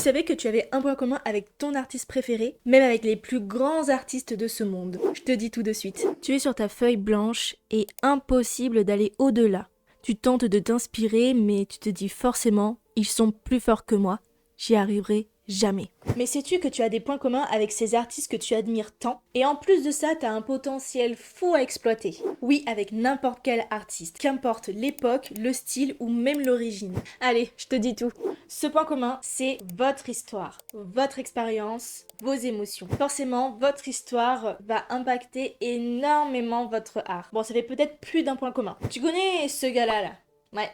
savais que tu avais un point commun avec ton artiste préféré, même avec les plus grands artistes de ce monde? Je te dis tout de suite. Tu es sur ta feuille blanche et impossible d'aller au-delà. Tu tentes de t'inspirer, mais tu te dis forcément, ils sont plus forts que moi, j'y arriverai jamais. Mais sais-tu que tu as des points communs avec ces artistes que tu admires tant? Et en plus de ça, tu as un potentiel fou à exploiter. Oui, avec n'importe quel artiste, qu'importe l'époque, le style ou même l'origine. Allez, je te dis tout. Ce point commun, c'est votre histoire, votre expérience, vos émotions. Forcément, votre histoire va impacter énormément votre art. Bon, ça fait peut-être plus d'un point commun. Tu connais ce gars-là, là? Ouais.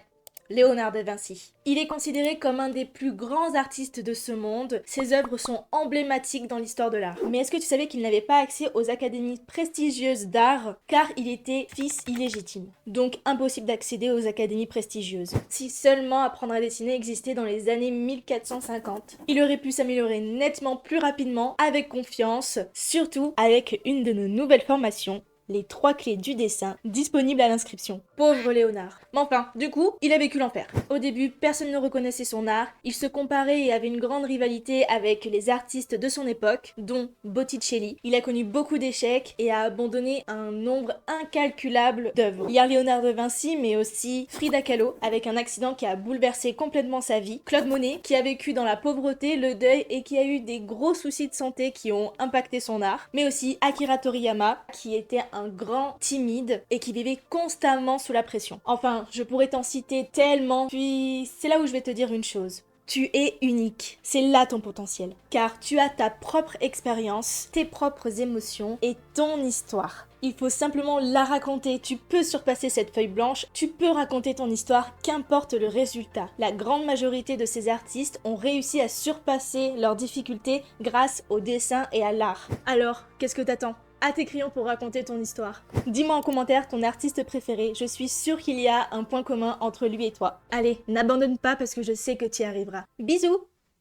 Léonard de Vinci. Il est considéré comme un des plus grands artistes de ce monde. Ses œuvres sont emblématiques dans l'histoire de l'art. Mais est-ce que tu savais qu'il n'avait pas accès aux académies prestigieuses d'art car il était fils illégitime? Donc impossible d'accéder aux académies prestigieuses. Si seulement apprendre à dessiner existait dans les années 1450, il aurait pu s'améliorer nettement plus rapidement, avec confiance, surtout avec une de nos nouvelles formations, les 3 clés du dessin, disponibles à l'inscription. Pauvre Léonard. Mais enfin, du coup, il a vécu l'enfer. Au début, personne ne reconnaissait son art, il se comparait et avait une grande rivalité avec les artistes de son époque, dont Botticelli. Il a connu beaucoup d'échecs et a abandonné un nombre incalculable d'œuvres. Il y a Léonard de Vinci, mais aussi Frida Kahlo, avec un accident qui a bouleversé complètement sa vie. Claude Monet, qui a vécu dans la pauvreté, le deuil et qui a eu des gros soucis de santé qui ont impacté son art. Mais aussi Akira Toriyama, qui était un grand timide et qui vivait constamment sous la pression. Enfin, je pourrais t'en citer tellement, puis c'est là où je vais te dire une chose. Tu es unique, c'est là ton potentiel, car tu as ta propre expérience, tes propres émotions et ton histoire. Il faut simplement la raconter, tu peux surpasser cette feuille blanche, tu peux raconter ton histoire, qu'importe le résultat. La grande majorité de ces artistes ont réussi à surpasser leurs difficultés grâce au dessin et à l'art. Alors, qu'est-ce que t'attends ? À tes crayons pour raconter ton histoire. Dis-moi en commentaire ton artiste préféré, je suis sûre qu'il y a un point commun entre lui et toi. Allez, n'abandonne pas parce que je sais que tu y arriveras. Bisous!